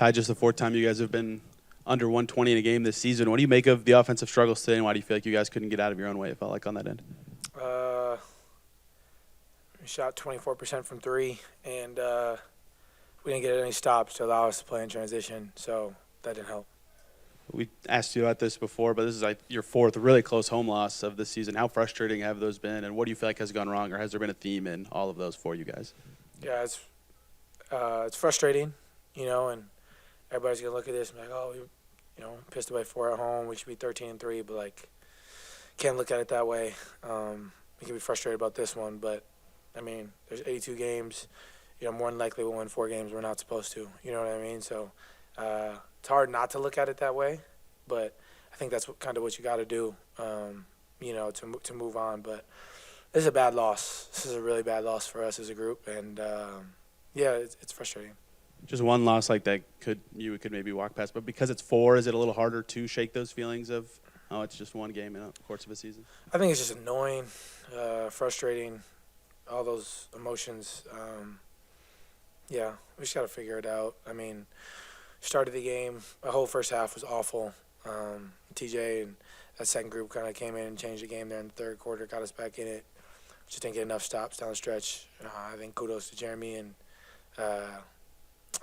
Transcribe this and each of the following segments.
Ty, just the fourth time you guys have been under 120 in a game this season. What do you make of the offensive struggles today, and why do you feel like you guys couldn't get out of your own way, it felt like, on that end? We shot 24% from three, and we didn't get any stops to allow us to play in transition, so that didn't help. We asked you about this before, but this is like your fourth really close home loss of the season. How frustrating have those been, and what do you feel like has gone wrong, or has there been a theme in all of those for you guys? Yeah, it's frustrating, and everybody's going to look at this and be like, oh, we pissed away 4 at home. We should be 13-3, but, can't look at it that way. We can be frustrated about this one, but, there's 82 games. More than likely we'll win 4 games we're not supposed to. You know what I mean? So it's hard not to look at it that way, but I think that's kind of what you got to do, to move on. But this is a bad loss. This is a really bad loss for us as a group, and, it's frustrating. Just one loss like that you could maybe walk past, but because it's 4, is it a little harder to shake those feelings of, oh, it's just one game in the course of a season? I think it's just annoying, frustrating, all those emotions. We just got to figure it out. Started the game, the whole first half was awful. TJ and that second group kind of came in and changed the game there in the third quarter, got us back in it. Just didn't get enough stops down the stretch. I think kudos to Jeremy and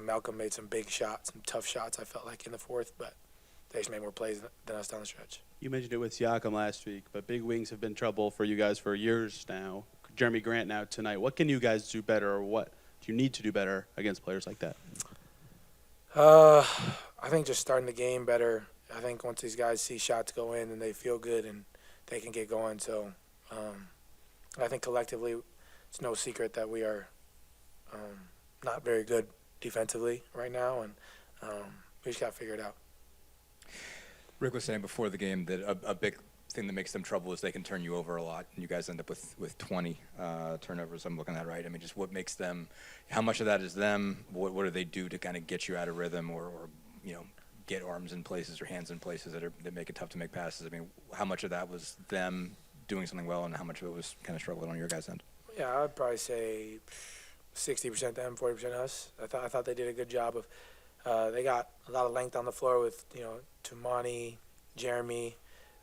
Malcolm made some big shots, some tough shots, I felt like, in the fourth, but they just made more plays than us down the stretch. You mentioned it with Siakam last week, but big wings have been trouble for you guys for years now. Jeremy Grant now tonight. What can you guys do better, or what do you need to do better against players like that? I think just starting the game better. I think once these guys see shots go in and they feel good and they can get going. So I think collectively it's no secret that we are not very good defensively right now, and we just got to figure it out. Rick was saying before the game that a big thing that makes them trouble is they can turn you over a lot, and you guys end up with 20 turnovers. I'm looking at right. Just what makes them? How much of that is them? What do they do to kind of get you out of rhythm, or get arms in places or hands in places that make it tough to make passes? How much of that was them doing something well, and how much of it was kind of struggling on your guys' end? Yeah, I'd probably say 60% them, 40% us. I thought they did a good job of. They got a lot of length on the floor with Tumani, Jeremy.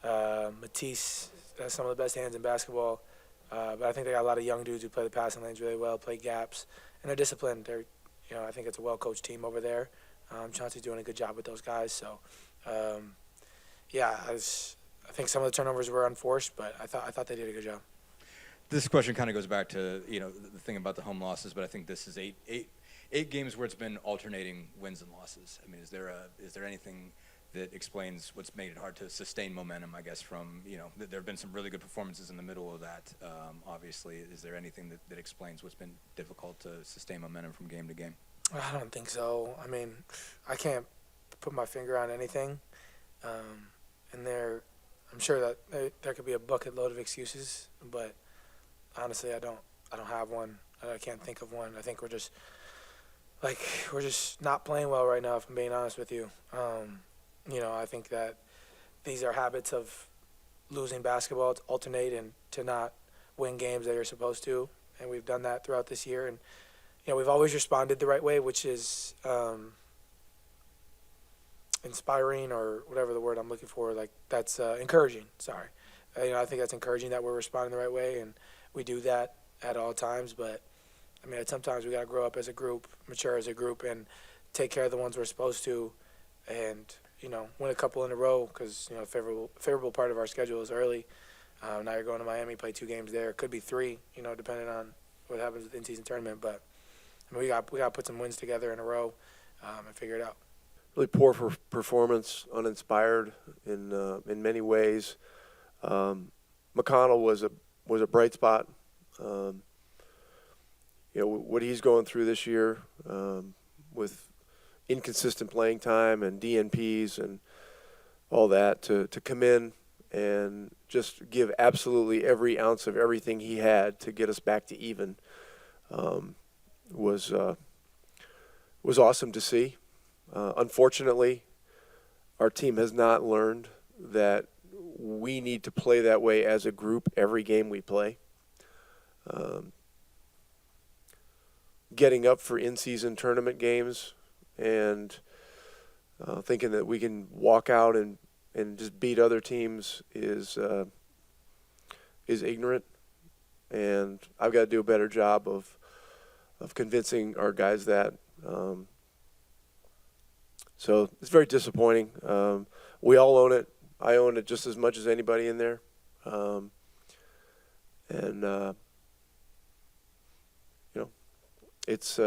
Matisse has some of the best hands in basketball, but I think they got a lot of young dudes who play the passing lanes really well, play gaps, and they're disciplined. I think it's a well-coached team over there. Chauncey's doing a good job with those guys. So, I think some of the turnovers were unforced, but I thought they did a good job. This question kind of goes back to the thing about the home losses, but I think this is eight games where it's been alternating wins and losses. Is there anything that explains what's made it hard to sustain momentum, I guess, from, there have been some really good performances in the middle of that, obviously. Is there anything that explains what's been difficult to sustain momentum from game to game? I don't think so. I can't put my finger on anything. And I'm sure that there could be a bucket load of excuses, but honestly, I don't have one. I can't think of one. I think we're just not playing well right now, if I'm being honest with you. I think that these are habits of losing basketball to alternate and to not win games that you're supposed to, and we've done that throughout this year. And we've always responded the right way, which is inspiring, or whatever the word I'm looking for. That's encouraging. Sorry, I think that's encouraging that we're responding the right way, and we do that at all times. But sometimes we got to grow up as a group, mature as a group, and take care of the ones we're supposed to, and win a couple in a row, because favorable part of our schedule is early. Now you're going to Miami, play 2 games there. It could be 3, depending on what happens with the in-season tournament. But we got to put some wins together in a row and figure it out. Really poor performance, uninspired in many ways. McConnell was a bright spot. What he's going through this year with inconsistent playing time and DNPs and all that, to come in and just give absolutely every ounce of everything he had to get us back to even was awesome to see. Unfortunately, our team has not learned that we need to play that way as a group every game we play. Getting up for in-season tournament games and thinking that we can walk out and just beat other teams is ignorant. And I've got to do a better job of convincing our guys that. So it's very disappointing. We all own it. I own it just as much as anybody in there. It's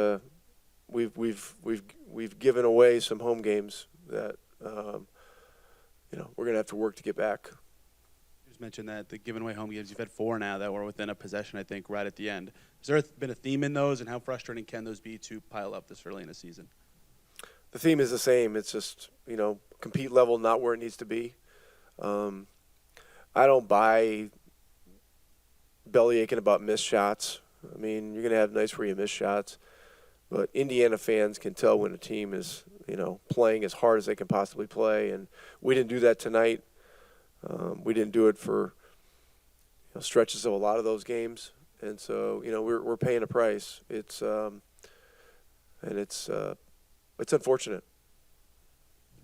we've given away some home games that we're gonna have to work to get back. You just mentioned that the giving away home games. You've had 4 now that were within a possession, I think, right at the end. Has there been a theme in those, and how frustrating can those be to pile up this early in the season? The theme is the same. It's just compete level not where it needs to be. I don't buy belly aching about missed shots. I mean, you're going to have nights where you miss shots, but Indiana fans can tell when a team is, playing as hard as they can possibly play, and we didn't do that tonight. We didn't do it for stretches of a lot of those games, and so we're paying a price. It's unfortunate.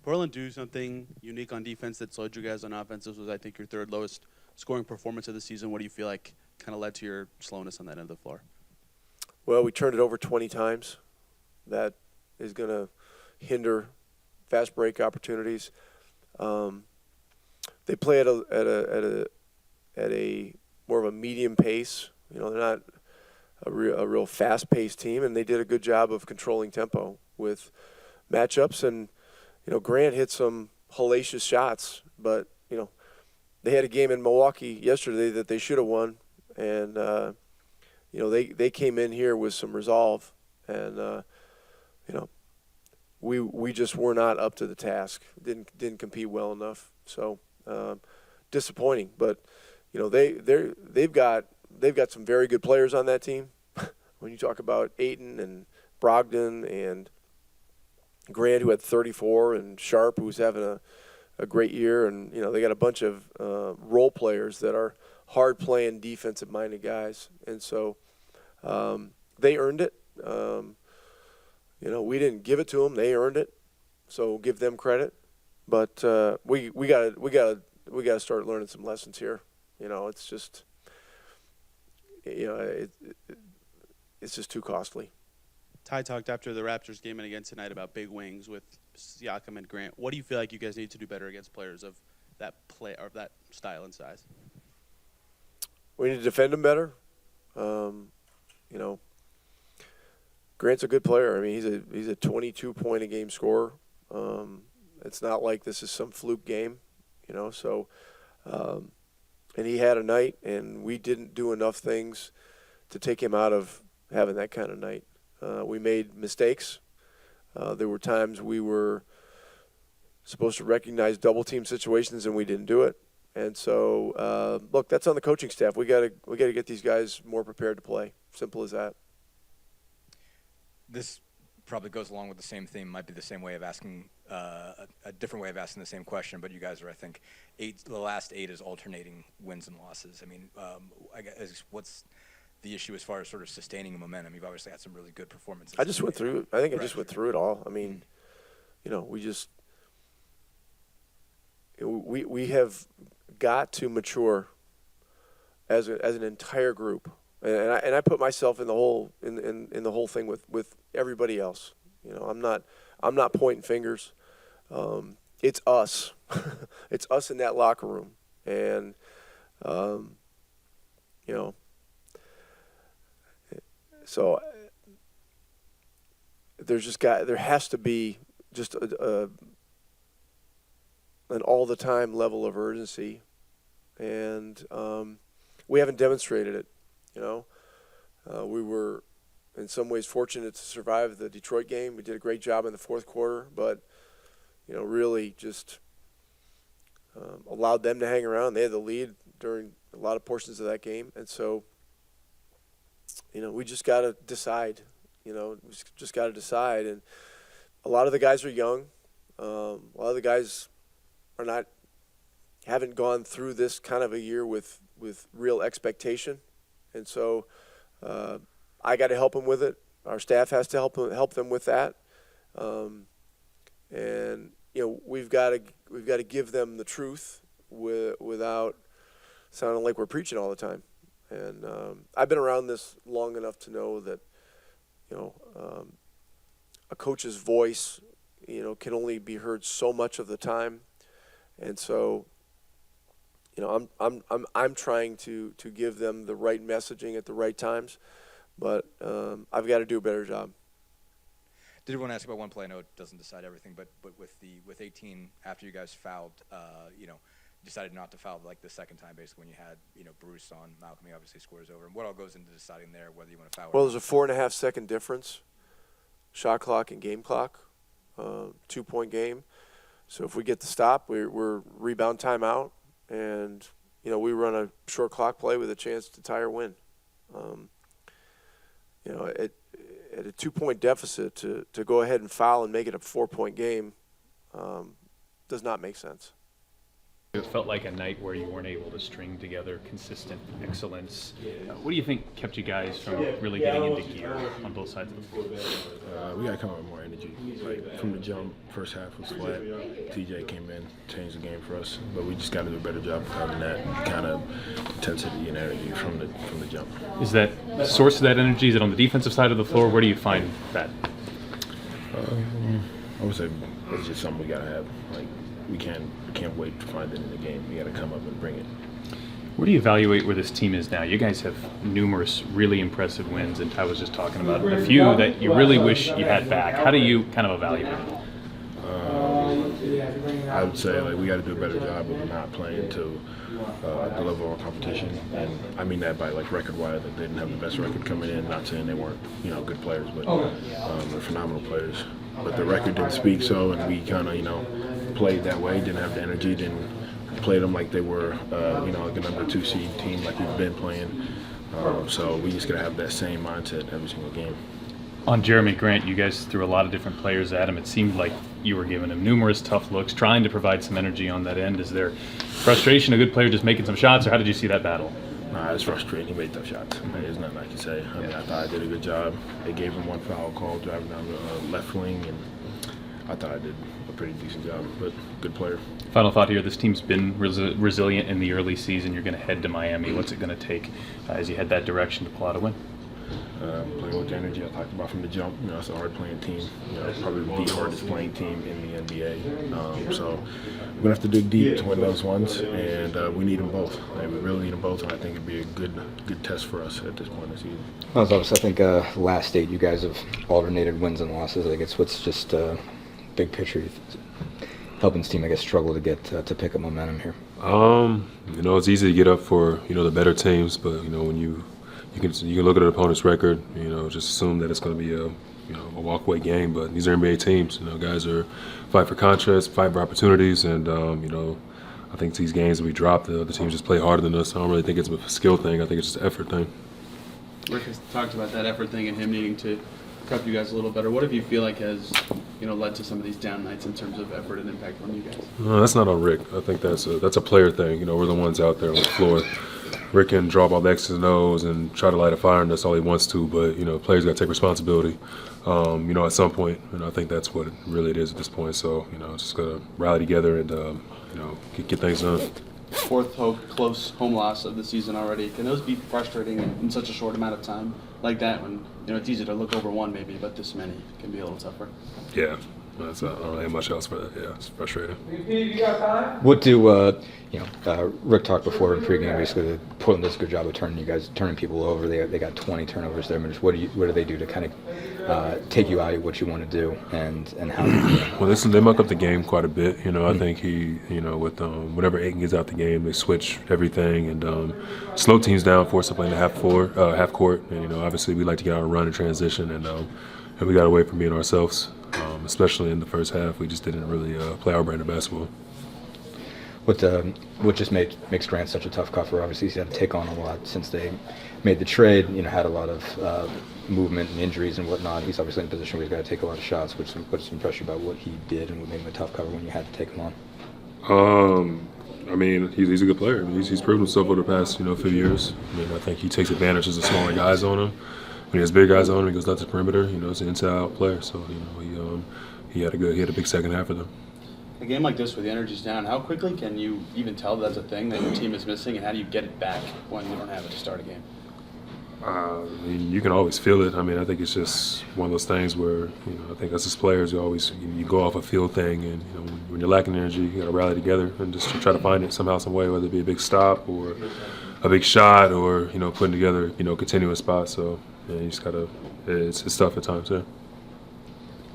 Portland do something unique on defense that slowed you guys on offense. This was, I think, your 3rd lowest scoring performance of the season. What do you feel like kind of led to your slowness on that end of the floor? Well, we turned it over 20 times. That is going to hinder fast break opportunities. They play at a more of a medium pace. They're not a real fast-paced team, and they did a good job of controlling tempo with matchups. And Grant hit some hellacious shots, but they had a game in Milwaukee yesterday that they should have won, and they came in here with some resolve, and we just were not up to the task. Didn't compete well enough. So disappointing, but they've got some very good players on that team. When you talk about Ayton and Brogdon and Grant, who had 34, and Sharp, who's having a great year, and they got a bunch of role players that are hard-playing, defensive-minded guys, and so they earned it. We didn't give it to them; they earned it. So give them credit, but we gotta start learning some lessons here. It's just it's just too costly. Ty talked after the Raptors game and again tonight about big wings with Siakam and Grant. What do you feel like you guys need to do better against players of that play or that style and size? We need to defend them better. Grant's a good player. I mean, he's a 22-point a game scorer. It's not like this is some fluke game, So, and he had a night, and we didn't do enough things to take him out of having that kind of night. We made mistakes. There were times we were supposed to recognize double team situations, and we didn't do it. And so, look, that's on the coaching staff. We gotta get these guys more prepared to play. Simple as that. This probably goes along with the same theme. Might be the same way of asking a different way of asking the same question. But you guys are, I think, the last 8 is alternating wins and losses. I mean, I guess what's the issue as far as sort of sustaining momentum? You've obviously had some really good performances. I just went through it. I think I just went through it all. I mean, we have got to mature as an entire group, and I put myself in the whole in the whole thing with everybody else. I'm not pointing fingers. It's us. It's us in that locker room, and so there has to be just an all the time level of urgency, and we haven't demonstrated it. We were in some ways fortunate to survive the Detroit game. We did a great job in the fourth quarter, but really just allowed them to hang around. They had the lead during a lot of portions of that game, and so we just got to decide. We just got to decide, and a lot of the guys are young. A lot of the guys haven't gone through this kind of a year with real expectation, and so I got to help them with it. Our staff has to help them with that. And we've got to give them the truth without sounding like we're preaching all the time. And I've been around this long enough to know that a coach's voice can only be heard so much of the time, and so I'm trying to give them the right messaging at the right times, but I've got to do a better job. Did want to ask about one play? I know it doesn't decide everything, but with 18 after you guys fouled, decided not to foul like the second time, basically when you had Bruce on Malcolm, he obviously scores over. And what all goes into deciding there whether you want to foul? Well, there's a 4.5 second difference, shot clock and game clock, 2-point game. So if we get the stop, we're rebound timeout, and we run a short clock play with a chance to tie or win. At a 2-point deficit to go ahead and foul and make it a 4-point game does not make sense. It felt like a night where you weren't able to string together consistent excellence. What do you think kept you guys from really getting into gear on both sides of the floor? We got to come up with more energy. Like from the jump, first half was flat. TJ came in, changed the game for us, but we just got to do a better job of having that kind of intensity and energy from the jump. Is that the source of that energy? Is it on the defensive side of the floor? Where do you find that? I would say it's just something we got to have. Like we can't wait to find it in the game. We got to come up and bring it. Where do you evaluate where this team is now? You guys have numerous really impressive wins, and I was just talking about a few that you really wish you had back. How do you kind of evaluate it? I would say we got to do a better job of not playing to the level of our competition, and I mean that by record-wise. They didn't have the best record coming in. Not saying they weren't good players, but they're phenomenal players. But the record didn't speak so, and we kind of played that way. Didn't have the energy. Didn't play them like they were like a number 2 seed team like we've been playing. So we just got to have that same mindset every single game. On Jeremy Grant, you guys threw a lot of different players at him. It seemed like you were giving him numerous tough looks, trying to provide some energy on that end. Is there frustration, a good player just making some shots, or how did you see that battle? Nah, it's frustrating. He made tough shots. There's nothing I can say. I mean, I thought I did a good job. They gave him one foul call driving down the left wing, and I thought I did a pretty decent job, but good player. Final thought here, this team's been resilient in the early season. You're going to head to Miami. What's it going to take as you head that direction to pull out a win? Playing with the energy I talked about from the jump. It's a hard-playing team. Probably the hardest playing team in the NBA. So we're going to have to dig deep to win those ones, and we need them both. We really need them both, and I think it'd be a good test for us at this point in the season. Well, I think last 8 you guys have alternated wins and losses. I guess what's just big picture helping this team, I guess, struggle to get to pick up momentum here? It's easy to get up for the better teams, but when you can look at an opponent's record, just assume that it's going to be a walk-away game. But these are NBA teams. Guys are fight for contracts, fight for opportunities, and I think these games that we drop, the other teams just play harder than us. I don't really think it's a skill thing. I think it's just an effort thing. Rick has talked about that effort thing and him needing to prep you guys a little better. What do you feel like has led to some of these down nights in terms of effort and impact on you guys? No, that's not on Rick. I think that's a player thing. We're the ones out there on the floor. Rick can drop all the X's and O's and try to light a fire, and that's all he wants to. But players got to take responsibility. At some point, and I think that's what it really is at this point. So just gotta rally together and get things done. Fourth close home loss of the season already. Can those be frustrating in such a short amount of time like that? When it's easy to look over one maybe, but this many can be a little tougher. Yeah. I don't really have much else for that. Yeah, it's frustrating. What do Rick talked before in pregame? Basically, Portland does a good job of turning people over. They got 20 turnovers there. But just what do they do to kind of take you out of what you want to do and how? Well, they muck up the game quite a bit. I think he with whenever Aiken gets out the game, they switch everything and slow teams down, force them playing the half court. And obviously we like to get out and run and transition, and we got away from being ourselves. Especially in the first half, we just didn't really play our brand of basketball. What just makes Grant such a tough cover? Obviously, he's had to take on a lot since they made the trade. Had a lot of movement and injuries and whatnot. He's obviously in a position where he's got to take a lot of shots. What's impressed you about what he did and what made him a tough cover when you had to take him on? He's a good player. He's proven himself over the past few years. I think he takes advantage of the smaller guys on him. he has big guys on him, he goes out to the perimeter. You know, it's an inside-out player. So you know, he had a big second half of them. A game like this where the energy's down, how quickly can you even tell that's a thing that your team is missing, and how do you get it back when you don't have it to start a game? I mean, you can always feel it. I mean, I think it's just one of those things where, you know, I think us as players, you go off a field thing, and you know, when you're lacking energy, you got to rally together and just try to find it somehow, some way, whether it be a big stop or a big shot or, you know, putting together, you know, continuous spots. So, yeah, you just gotta. It's tough at times, yeah.